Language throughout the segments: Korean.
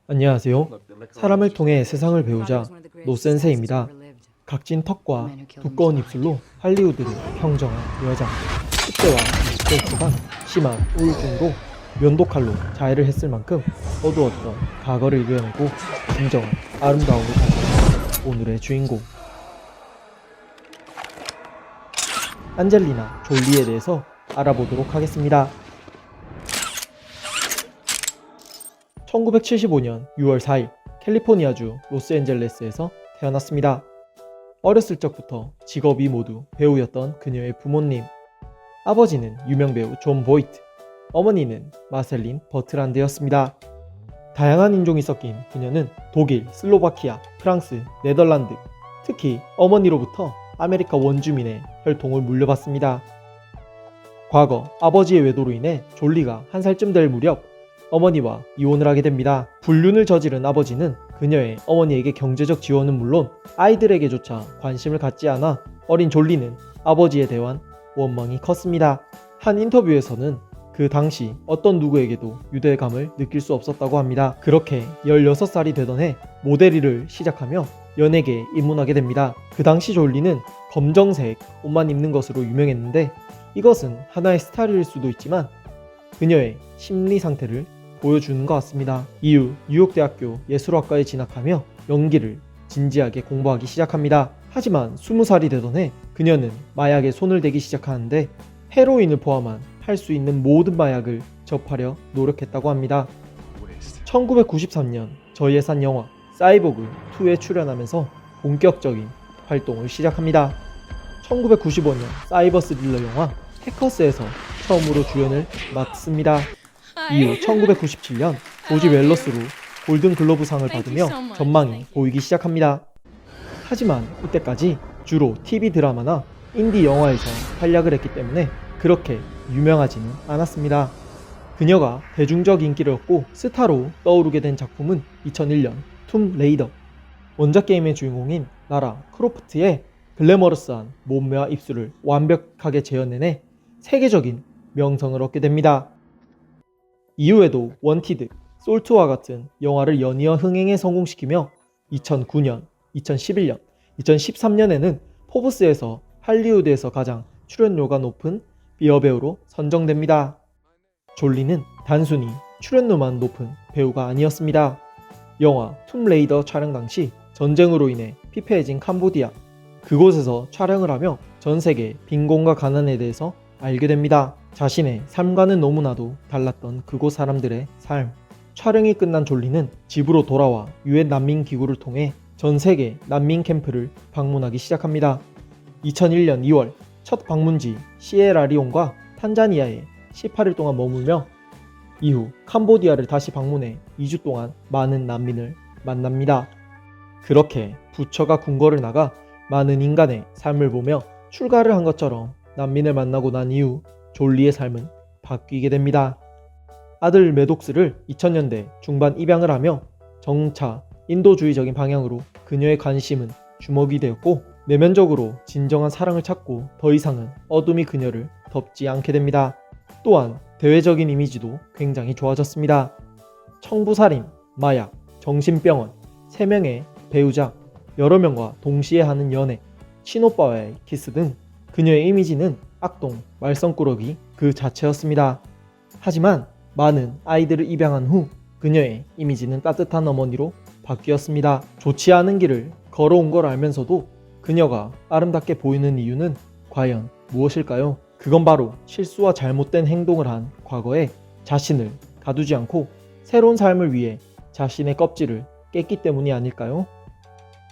안녕하세요. 사람을 통해 세상을 배우자 노센세입니다. 각진 턱과 두꺼운 입술로 할리우드를 평정한 여자. 10대와 20대 초반 심한 우울증으로 면도칼로 자해를 했을 만큼 어두웠던 과거를 이겨내고 진정한 아름다움을 가진 오늘의 주인공. 안젤리나 졸리에 대해서 알아보도록 하겠습니다. 1975년 6월 4일 캘리포니아주 로스앤젤레스에서 태어났습니다. 어렸을 적부터 직업이 모두 배우였던 그녀의 부모님. 아버지는 유명 배우 존 보이트, 어머니는 마셀린 버트란드였습니다. 다양한 인종이 섞인 그녀는 독일, 슬로바키아, 프랑스, 네덜란드, 특히 어머니로부터 아메리카 원주민의 혈통을 물려받습니다. 과거 아버지의 외도로 인해 졸리가 한 살쯤 될 무렵 어머니와 이혼을 하게 됩니다. 불륜을 저지른 아버지는 그녀의 어머니에게 경제적 지원은 물론 아이들에게조차 관심을 갖지 않아 어린 졸리는 아버지에 대한 원망이 컸습니다. 한 인터뷰에서는 그 당시 어떤 누구에게도 유대감을 느낄 수 없었다고 합니다. 그렇게 16살이 되던 해 모델 일을 시작하며 연예계에 입문하게 됩니다. 그 당시 졸리는 검정색 옷만 입는 것으로 유명했는데 이것은 하나의 스타일일 수도 있지만 그녀의 심리 상태를 보여주는 것 같습니다. 이후 뉴욕대학교 예술학과에 진학하며 연기를 진지하게 공부하기 시작합니다. 하지만 20살이 되던 해 그녀는 마약에 손을 대기 시작하는데 헤로인을 포함한 할 수 있는 모든 마약을 접하려 노력했다고 합니다. 1993년 저예산 영화 사이보그 2에 출연하면서 본격적인 활동을 시작합니다. 1995년 사이버 스릴러 영화 해커스에서 처음으로 주연을 맡습니다. 이후 1997년 조지 웰러스로 골든글로브상을 받으며 전망이 보이기 시작합니다. 하지만 이때까지 주로 TV 드라마나 인디 영화에서 활약을 했기 때문에 그렇게 유명하지는 않았습니다. 그녀가 대중적 인기를 얻고 스타로 떠오르게 된 작품은 2001년 툼 레이더. 원작 게임의 주인공인 라라 크로프트의 글래머러스한 몸매와 입술을 완벽하게 재현해내 세계적인 명성을 얻게 됩니다. 이후에도 원티드, 솔트와 같은 영화를 연이어 흥행에 성공시키며 2009년, 2011년, 2013년에는 포브스에서 할리우드에서 가장 출연료가 높은 여배우로 선정됩니다. 졸리는 단순히 출연료만 높은 배우가 아니었습니다. 영화 툼 레이더 촬영 당시 전쟁으로 인해 피폐해진 캄보디아, 그곳에서 촬영을 하며 전 세계 빈곤과 가난에 대해서 알게 됩니다. 자신의 삶과는 너무나도 달랐던 그곳 사람들의 삶. 촬영이 끝난 졸리는 집으로 돌아와 유엔 난민 기구를 통해 전 세계 난민 캠프를 방문하기 시작합니다. 2001년 2월 첫 방문지 시에라리온과 탄자니아에 18일 동안 머물며 이후 캄보디아를 다시 방문해 2주 동안 많은 난민을 만납니다. 그렇게 부처가 궁궐을 나가 많은 인간의 삶을 보며 출가를 한 것처럼 난민을 만나고 난 이후 졸리의 삶은 바뀌게 됩니다. 아들 메독스를 2000년대 중반 입양을 하며 정차 인도주의적인 방향으로 그녀의 관심은 주목이 되었고 내면적으로 진정한 사랑을 찾고 더 이상은 어둠이 그녀를 덮지 않게 됩니다. 또한 대외적인 이미지도 굉장히 좋아졌습니다. 청부살인, 마약, 정신병원, 3명의 배우자, 여러 명과 동시에 하는 연애, 친오빠와의 키스 등 그녀의 이미지는 악동, 말썽꾸러기 그 자체였습니다. 하지만 많은 아이들을 입양한 후 그녀의 이미지는 따뜻한 어머니로 바뀌었습니다. 좋지 않은 길을 걸어온 걸 알면서도 그녀가 아름답게 보이는 이유는 과연 무엇일까요? 그건 바로 실수와 잘못된 행동을 한 과거에 자신을 가두지 않고 새로운 삶을 위해 자신의 껍질을 깼기 때문이 아닐까요?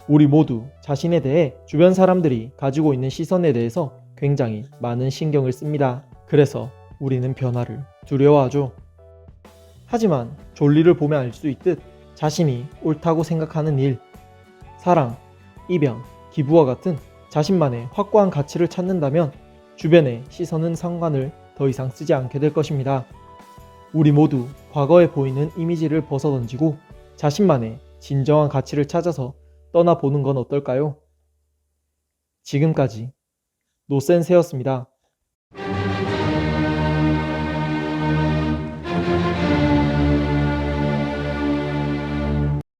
우리 모두 자신에 대해 주변 사람들이 가지고 있는 시선에 대해서 굉장히 많은 신경을 씁니다. 그래서 우리는 변화를 두려워하죠. 하지만 졸리를 보면 알 수 있듯 자신이 옳다고 생각하는 일, 사랑, 입양, 기부와 같은 자신만의 확고한 가치를 찾는다면 주변의 시선은 상관을 더 이상 쓰지 않게 될 것입니다. 우리 모두 과거에 보이는 이미지를 벗어던지고 자신만의 진정한 가치를 찾아서 떠나보는 건 어떨까요? 지금까지 노센세였습니다.